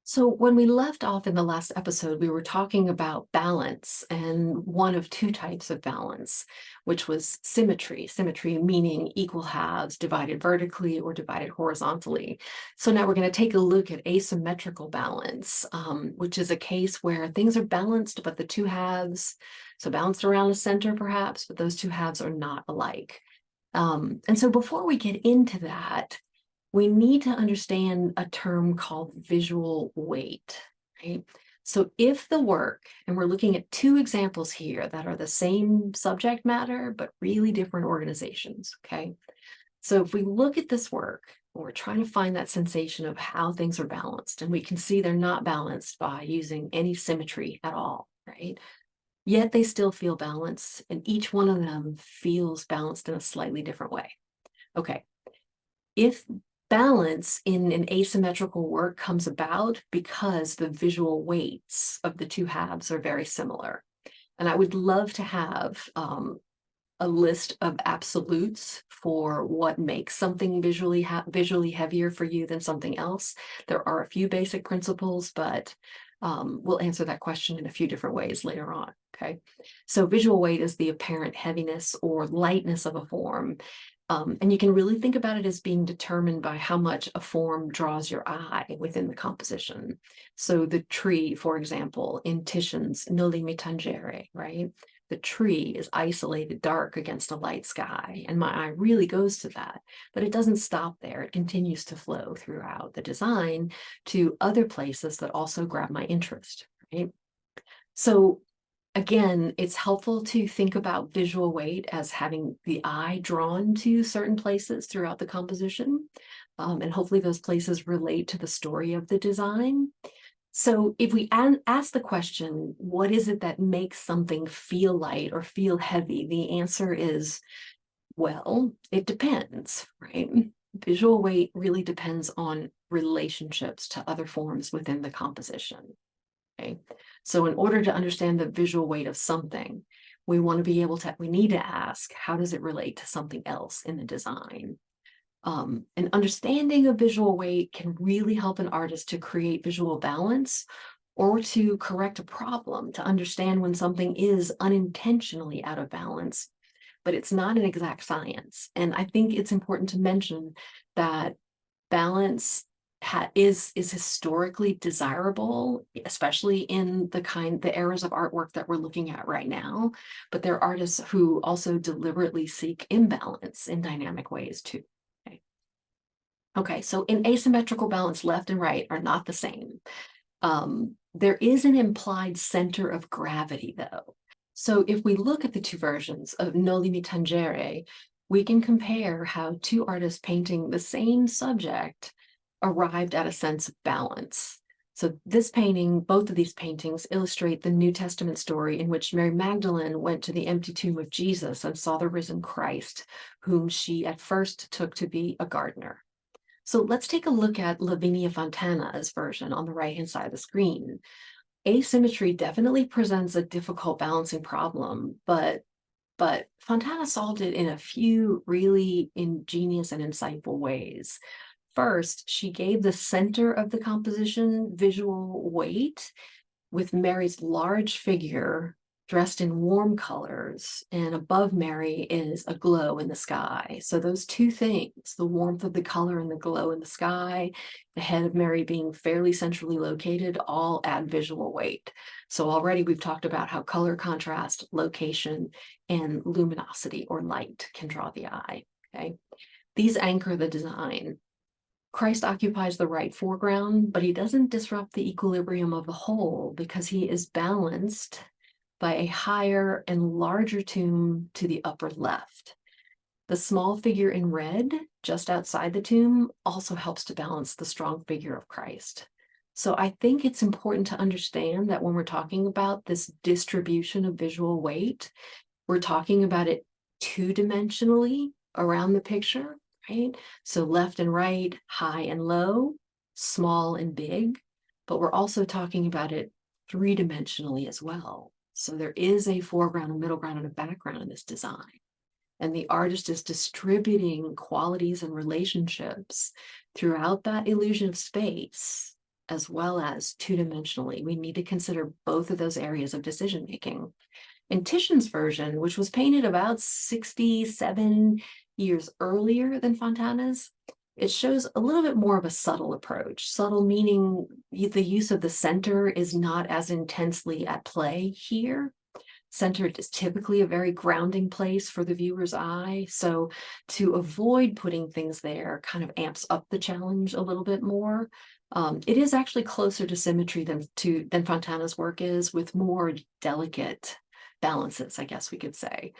So, when we left off in the last episode, we were talking about balance and one of two types of balance, which was symmetry. Symmetry meaning equal halves divided vertically or divided horizontally. So, now we're going to take a look at asymmetrical balance, which is a case where things are balanced, but the two halves, so balanced around the center perhaps, but those two halves are not alike. And so, before we get into that, we need to understand a term called visual weight, right? So if the work, and we're looking at two examples here that are the same subject matter, but really different organizations, okay? So if we look at this work, we're trying to find that sensation of how things are balanced, and we can see they're not balanced by using any symmetry at all, right? Yet they still feel balanced, and each one of them feels balanced in a slightly different way. Okay, if balance in an asymmetrical work comes about because the visual weights of the two halves are very similar. And I would love to have a list of absolutes for what makes something visually heavier for you than something else. There are a few basic principles, but we'll answer that question in a few different ways later on. Okay, so visual weight is the apparent heaviness or lightness of a form. And you can really think about it as being determined by how much a form draws your eye within the composition. So the tree, for example, in Titian's Noli Me Tangere, right? The tree is isolated dark against a light sky, and my eye really goes to that. But it doesn't stop there. It continues to flow throughout the design to other places that also grab my interest, right? So again, it's helpful to think about visual weight as having the eye drawn to certain places throughout the composition. And hopefully those places relate to the story of the design. So if we ask the question, what is it that makes something feel light or feel heavy? The answer is, well, it depends, right? Visual weight really depends on relationships to other forms within the composition. Okay. So in order to understand the visual weight of something, we need to ask, how does it relate to something else in the design? An understanding of visual weight can really help an artist to create visual balance or to correct a problem, to understand when something is unintentionally out of balance, but it's not an exact science. And I think it's important to mention that balance is historically desirable, especially in the eras of artwork that we're looking at right now. But there are artists who also deliberately seek imbalance in dynamic ways too. Okay. Okay, so in asymmetrical balance, left and right are not the same. There is an implied center of gravity, though. So if we look at the two versions of Noli Me Tangere, we can compare how two artists painting the same subject arrived at a sense of balance. So this painting, both of these paintings illustrate the New Testament story in which Mary Magdalene went to the empty tomb of Jesus and saw the risen Christ, whom she at first took to be a gardener. So let's take a look at Lavinia Fontana's version on the right-hand side of the screen. Asymmetry definitely presents a difficult balancing problem, but Fontana solved it in a few really ingenious and insightful ways. First, she gave the center of the composition visual weight with Mary's large figure dressed in warm colors, and above Mary is a glow in the sky. So those two things, the warmth of the color and the glow in the sky, the head of Mary being fairly centrally located, all add visual weight. So already we've talked about how color contrast, location, and luminosity or light can draw the eye, okay? These anchor the design. Christ occupies the right foreground, but he doesn't disrupt the equilibrium of the whole because he is balanced by a higher and larger tomb to the upper left. The small figure in red, just outside the tomb, also helps to balance the strong figure of Christ. So I think it's important to understand that when we're talking about this distribution of visual weight, we're talking about it two-dimensionally around the picture, right? So left and right, high and low, small and big, but we're also talking about it three-dimensionally as well. So there is a foreground, a middle ground, and a background in this design. And the artist is distributing qualities and relationships throughout that illusion of space as well as two-dimensionally. We need to consider both of those areas of decision making. In Titian's version, which was painted about 67 years earlier than Fontana's, it shows a little bit more of a subtle approach. Subtle meaning the use of the center is not as intensely at play here. Center is typically a very grounding place for the viewer's eye. So to avoid putting things there kind of amps up the challenge a little bit more. It is actually closer to symmetry than Fontana's work is, with more delicate balances, I guess we could say.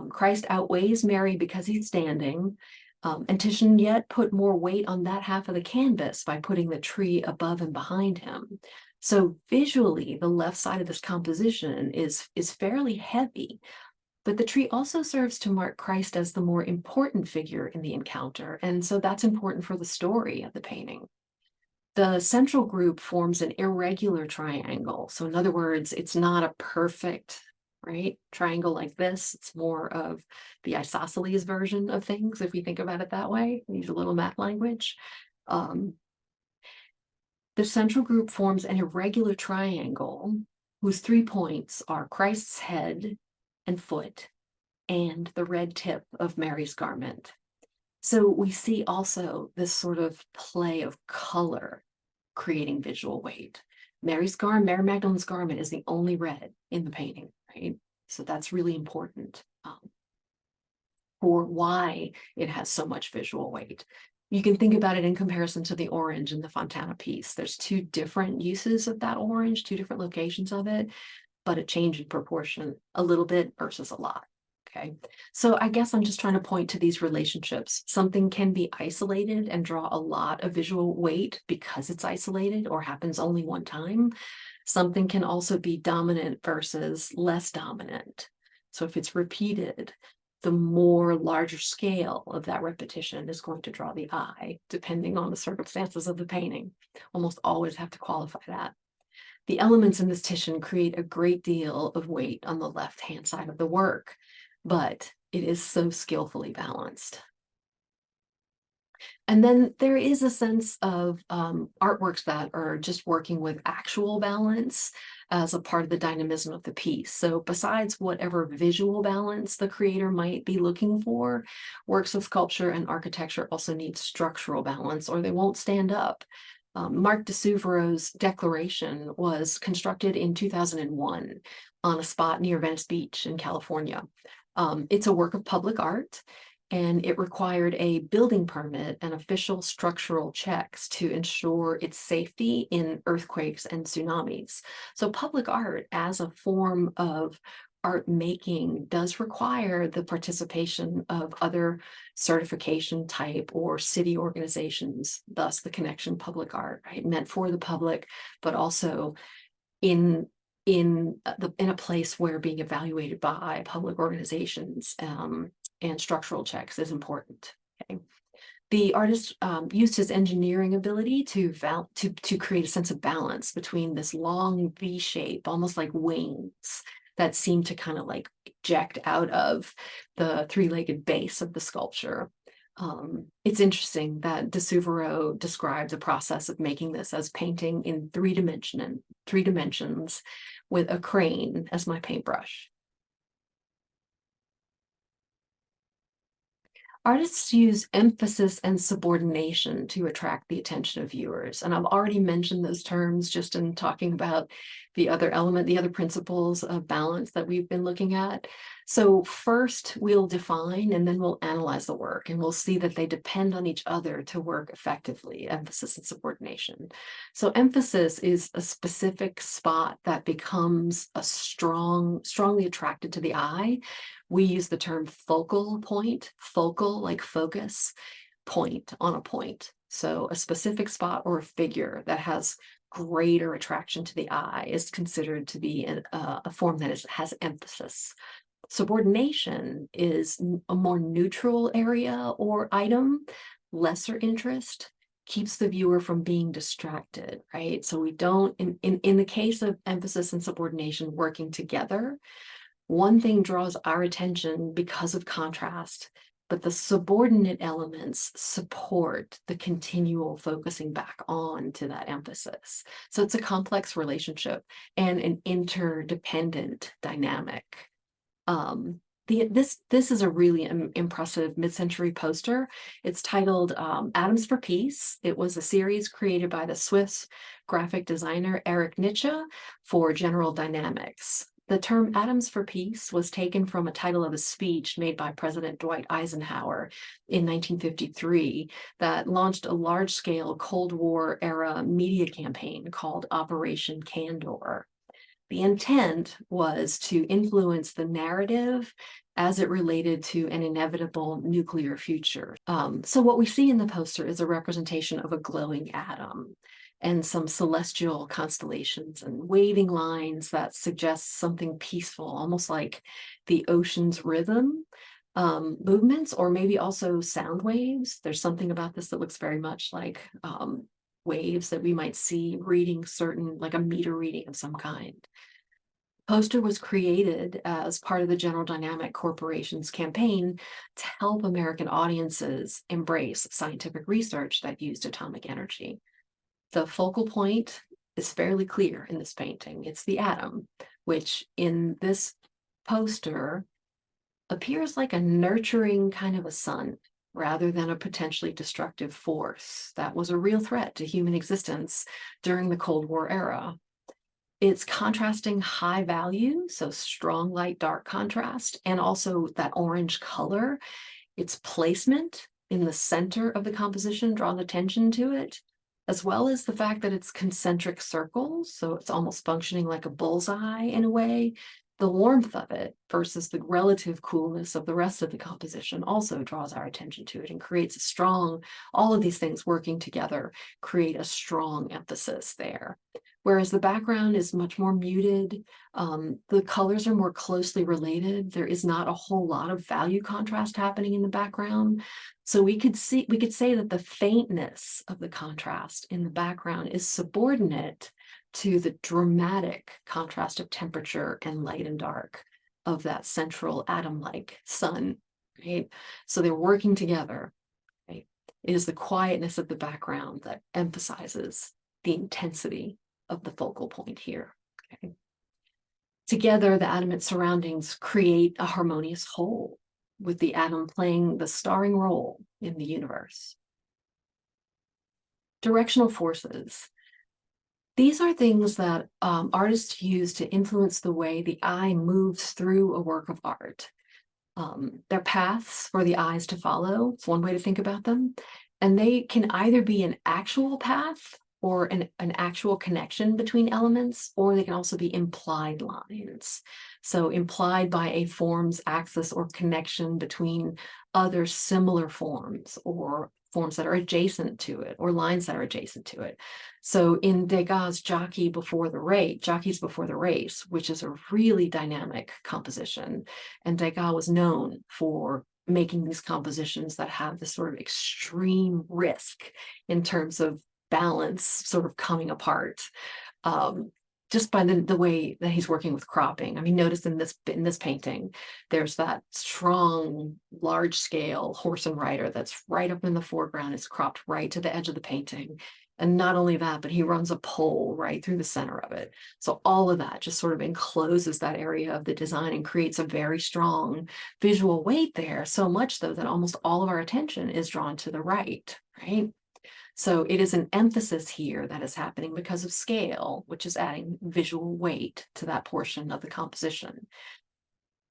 Christ outweighs Mary because he's standing, and Titian yet put more weight on that half of the canvas by putting the tree above and behind him. So visually, the left side of this composition is fairly heavy, but the tree also serves to mark Christ as the more important figure in the encounter, and so that's important for the story of the painting. The central group forms an irregular triangle. So in other words, it's not a perfect, right, triangle like this. It's more of the isosceles version of things, if we think about it that way. Use a little math language. The central group forms an irregular triangle whose 3 points are Christ's head and foot and the red tip of Mary's garment. So we see also this sort of play of color creating visual weight. Mary Magdalene's garment is the only red in the painting, right? So that's really important for why it has so much visual weight. You can think about it in comparison to the orange in the Fontana piece. There's two different uses of that orange, two different locations of it, but a change in proportion a little bit versus a lot. Okay, so I guess I'm just trying to point to these relationships. Something can be isolated and draw a lot of visual weight because it's isolated or happens only one time. Something can also be dominant versus less dominant. So if it's repeated, the more larger scale of that repetition is going to draw the eye, depending on the circumstances of the painting. Almost always have to qualify that. The elements in this Titian create a great deal of weight on the left-hand side of the work, but it is so skillfully balanced. And then there is a sense of artworks that are just working with actual balance as a part of the dynamism of the piece. So besides whatever visual balance the creator might be looking for, works of sculpture and architecture also need structural balance or they won't stand up. Marc de Suvreau's Declaration was constructed in 2001 on a spot near Venice Beach in California. It's a work of public art, and it required a building permit and official structural checks to ensure its safety in earthquakes and tsunamis. So public art as a form of art making does require the participation of other certification type or city organizations, thus the connection public art, right? Meant for the public, but also in a place where being evaluated by public organizations and structural checks is important. Okay. The artist used his engineering ability to create a sense of balance between this long V shape, almost like wings, that seem to kind of like eject out of the three-legged base of the sculpture. It's interesting that de Suvreau described the process of making this as painting in three dimensions with a crane as my paintbrush. Artists use emphasis and subordination to attract the attention of viewers. And I've already mentioned those terms just in talking about the other principles of balance that we've been looking at. So first we'll define and then we'll analyze the work and we'll see that they depend on each other to work effectively, emphasis and subordination. So emphasis is a specific spot that becomes strongly attracted to the eye. We use the term focal point, focal like focus, point on a point. So a specific spot or a figure that has greater attraction to the eye is considered to be a form that has emphasis. Subordination is a more neutral area or item, lesser interest, keeps the viewer from being distracted, right? So we don't, in the case of emphasis and subordination working together, one thing draws our attention because of contrast, but the subordinate elements support the continual focusing back on to that emphasis. So it's a complex relationship and an interdependent dynamic. This is a really impressive mid-century poster. It's titled Atoms for Peace. It was a series created by the Swiss graphic designer Erich Nietzsche for General Dynamics. The term Atoms for Peace was taken from a title of a speech made by President Dwight Eisenhower in 1953 that launched a large-scale Cold War era media campaign called Operation Candor. The intent was to influence the narrative as it related to an inevitable nuclear future. So what we see in the poster is a representation of a glowing atom and some celestial constellations and waving lines that suggest something peaceful, almost like the ocean's rhythm movements, or maybe also sound waves. There's something about this that looks very much like waves that we might see reading certain, like a meter reading of some kind. The poster was created as part of the General Dynamic Corporation's campaign to help American audiences embrace scientific research that used atomic energy. The focal point is fairly clear in this painting. It's the atom, which in this poster appears like a nurturing kind of a sun rather than a potentially destructive force that was a real threat to human existence during the Cold War era. It's contrasting high value, so strong light dark contrast, and also that orange color. Its placement in the center of the composition draws attention to it, as well as the fact that it's concentric circles, so it's almost functioning like a bullseye in a way. The warmth of it versus the relative coolness of the rest of the composition also draws our attention to it and creates a strong, all of these things working together create a strong emphasis there. Whereas the background is much more muted, the colors are more closely related. There is not a whole lot of value contrast happening in the background. So we could say that the faintness of the contrast in the background is subordinate to the dramatic contrast of temperature and light and dark of that central atom-like sun, right? So they're working together, right? It is the quietness of the background that emphasizes the intensity of the focal point here, okay? Together, the atom and its surroundings create a harmonious whole, with the atom playing the starring role in the universe. Directional forces. These are things that artists use to influence the way the eye moves through a work of art. They're paths for the eyes to follow. It's one way to think about them. And they can either be an actual path or an actual connection between elements, or they can also be implied lines. So implied by a form's axis or connection between other similar forms, or forms that are adjacent to it, or lines that are adjacent to it. So in Degas' Jockeys Before the Race, which is a really dynamic composition, and Degas was known for making these compositions that have this sort of extreme risk in terms of balance sort of coming apart, just by the way that he's working with cropping. I mean, notice in this painting, there's that strong, large scale horse and rider that's right up in the foreground. It's cropped right to the edge of the painting. And not only that, but he runs a pole right through the center of it. So all of that just sort of encloses that area of the design and creates a very strong visual weight there, so much though that almost all of our attention is drawn to the right, right? So it is an emphasis here that is happening because of scale, which is adding visual weight to that portion of the composition.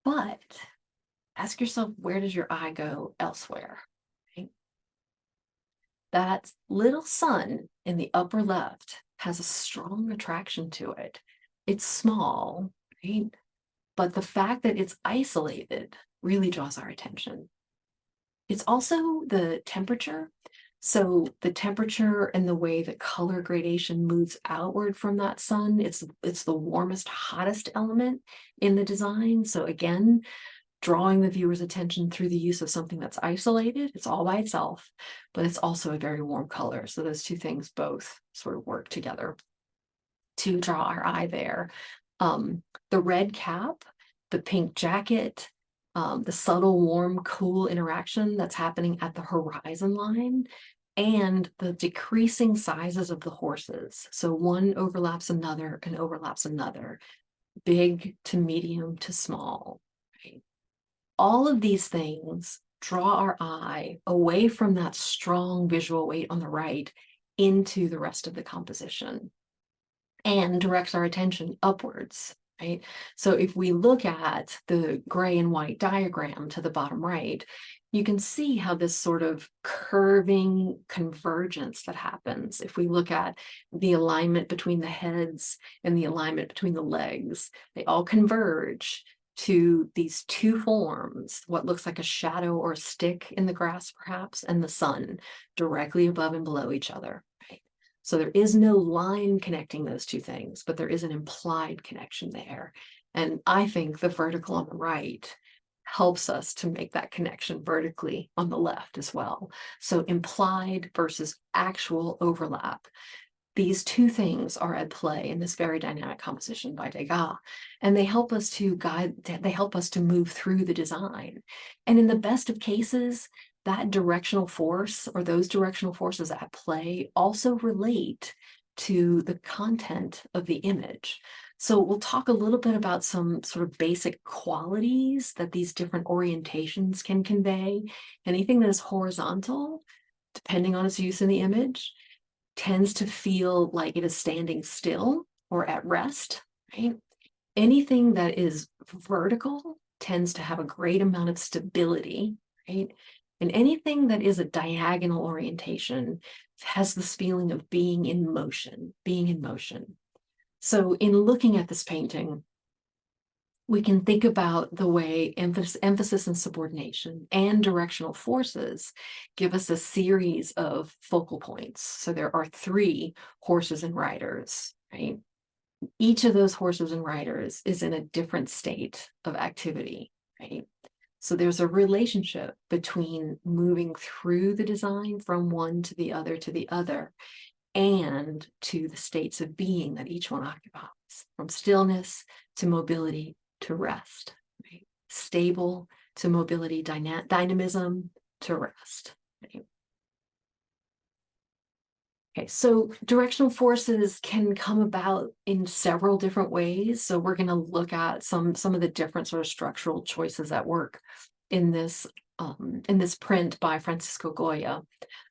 But ask yourself, where does your eye go elsewhere? Right? That little sun in the upper left has a strong attraction to it. It's small, right? But the fact that it's isolated really draws our attention. It's also the temperature. So the temperature and the way that color gradation moves outward from that sun, it's the warmest, hottest element in the design. So again, drawing the viewer's attention through the use of something that's isolated. It's all by itself, but it's also a very warm color. So those two things both sort of work together to draw our eye there. The red cap, the pink jacket, the subtle warm cool interaction that's happening at the horizon line, and the decreasing sizes of the horses. So one overlaps another and overlaps another, big to medium to small. Right? All of these things draw our eye away from that strong visual weight on the right into the rest of the composition and directs our attention upwards, right? So if we look at the gray and white diagram to the bottom right, you can see how this sort of curving convergence that happens. If we look at the alignment between the heads and the alignment between the legs, they all converge to these two forms, what looks like a shadow or a stick in the grass perhaps, and the sun directly above and below each other, right? So there is no line connecting those two things, but there is an implied connection there. And I think the vertical on the right helps us to make that connection vertically on the left as well. So implied versus actual overlap. These two things are at play in this very dynamic composition by Degas, and they help us to move through the design. And in the best of cases, that directional force or those directional forces at play also relate to the content of the image. So we'll talk a little bit about some sort of basic qualities that these different orientations can convey. Anything that is horizontal, depending on its use in the image, tends to feel like it is standing still or at rest, right? Anything that is vertical tends to have a great amount of stability, right? And anything that is a diagonal orientation has this feeling of being in motion, being in motion. So in looking at this painting, we can think about the way emphasis and subordination and directional forces give us a series of focal points. So there are three horses and riders, right? Each of those horses and riders is in a different state of activity, right? So there's a relationship between moving through the design from one to the other, and to the states of being that each one occupies, from stillness to mobility to rest, right? Stable to mobility, dynamism to rest, right? Okay, so directional forces can come about in several different ways. So we're going to look at some of the different sort of structural choices at work in this print by Francisco Goya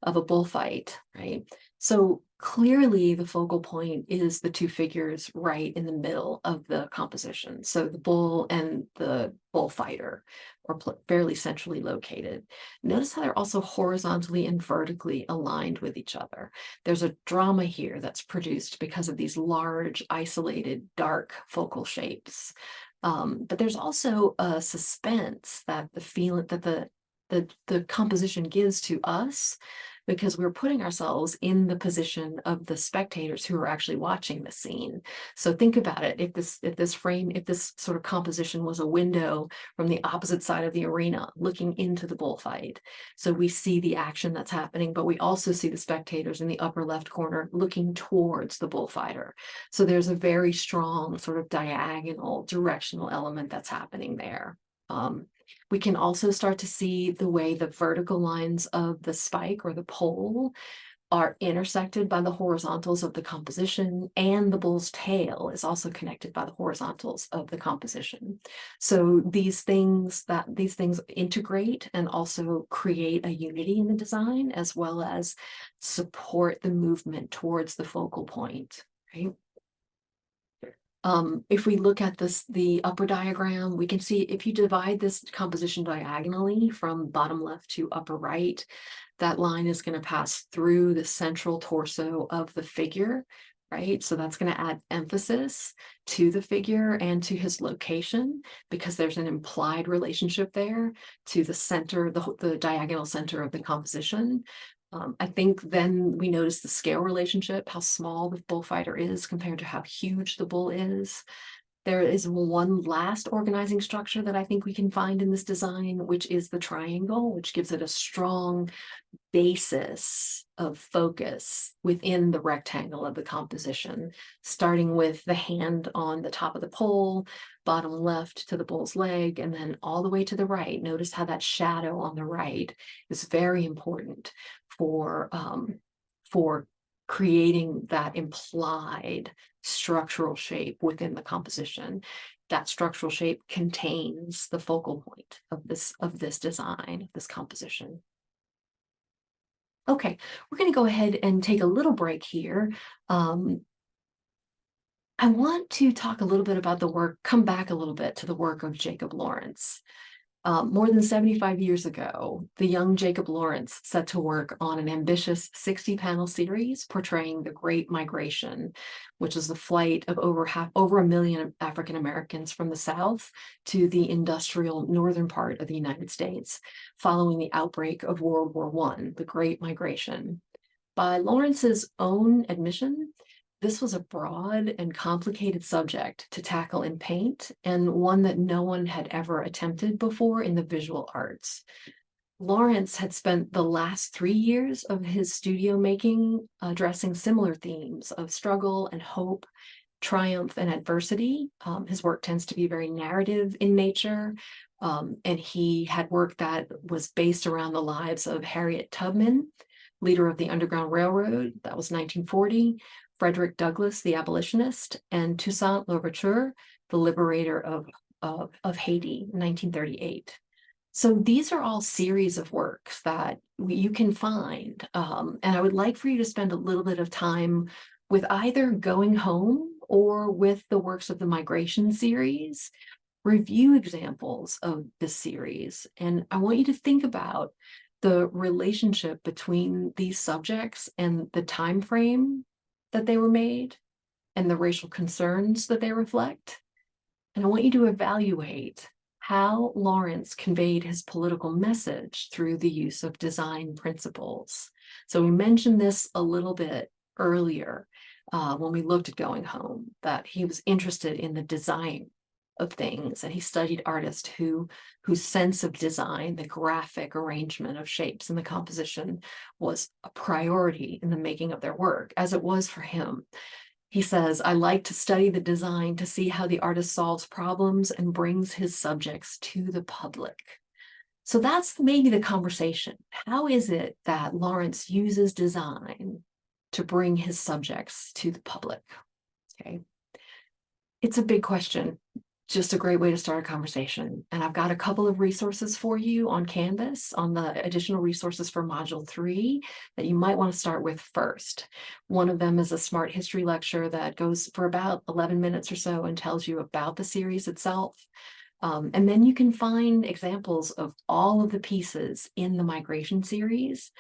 of a bullfight, right? So clearly the focal point is the two figures right in the middle of the composition. So the bull and the bullfighter are fairly centrally located. Notice how they're also horizontally and vertically aligned with each other. There's a drama here that's produced because of these large, isolated, dark focal shapes. But there's also a suspense that the feeling that the composition gives to us, because we're putting ourselves in the position of the spectators who are actually watching the scene. So think about it. If this sort of composition was a window from the opposite side of the arena looking into the bullfight. So we see the action that's happening, but we also see the spectators in the upper left corner looking towards the bullfighter. So there's a very strong sort of diagonal directional element that's happening there. We can also start to see the way the vertical lines of the spike or the pole are intersected by the horizontals of the composition, and the bull's tail is also connected by the horizontals of the composition. So these things integrate and also create a unity in the design, as well as support the movement towards the focal point, right? If we look at the upper diagram, we can see if you divide this composition diagonally from bottom left to upper right, that line is going to pass through the central torso of the figure, right? So that's going to add emphasis to the figure and to his location, because there's an implied relationship there to the center, the diagonal center of the composition. I think then we notice the scale relationship, how small the bullfighter is compared to how huge the bull is. There is one last organizing structure that I think we can find in this design, which is the triangle, which gives it a strong basis of focus within the rectangle of the composition, starting with the hand on the top of the pole, bottom left to the bull's leg, and then all the way to the right. Notice how that shadow on the right is very important for creating that implied structural shape within the composition. That structural shape contains the focal point of this design, this composition. Okay, we're going to go ahead and take a little break here. I want to talk a little bit about the work, come back a little bit to the work of Jacob Lawrence. More than 75 years ago, the young Jacob Lawrence set to work on an ambitious 60-panel series portraying the Great Migration, which is the flight of over a million African Americans from the South to the industrial northern part of the United States, following the outbreak of World War I, the Great Migration. By Lawrence's own admission, this was a broad and complicated subject to tackle in paint, and one that no one had ever attempted before in the visual arts. Lawrence had spent the last 3 years of his studio making addressing similar themes of struggle and hope, triumph and adversity. His work tends to be very narrative in nature, and he had work that was based around the lives of Harriet Tubman, leader of the Underground Railroad, that was 1940, Frederick Douglass, the abolitionist, and Toussaint Louverture, the liberator of Haiti, 1938. So these are all series of works that you can find. And I would like for you to spend a little bit of time with either going home or with the works of the Migration series. Review examples of this series. And I want you to think about the relationship between these subjects and the time frame that they were made and the racial concerns that they reflect. And I want you to evaluate how Lawrence conveyed his political message through the use of design principles. So we mentioned this a little bit earlier when we looked at Going Home, that he was interested in the design of things, and he studied artists whose sense of design, the graphic arrangement of shapes and the composition, was a priority in the making of their work, as it was for him. He says, "I like to study the design to see how the artist solves problems and brings his subjects to the public." So that's maybe the conversation. How is it that Lawrence uses design to bring his subjects to the public? Okay. It's a big question. Just a great way to start a conversation. And I've got a couple of resources for you on Canvas, on the additional resources for Module 3 that you might want to start with first. One of them is a Smart History lecture that goes for about 11 minutes or so and tells you about the series itself. And then you can find examples of all of the pieces in the Migration series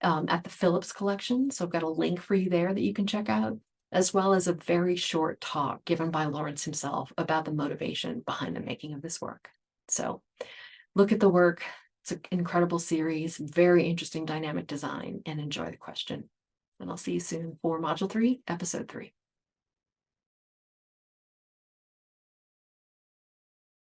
at the Phillips collection. So I've got a link for you there that you can check out, as well as a very short talk given by Lawrence himself about the motivation behind the making of this work. So look at the work. It's an incredible series, very interesting dynamic design, and enjoy the question. And I'll see you soon for Module 3, Episode 3.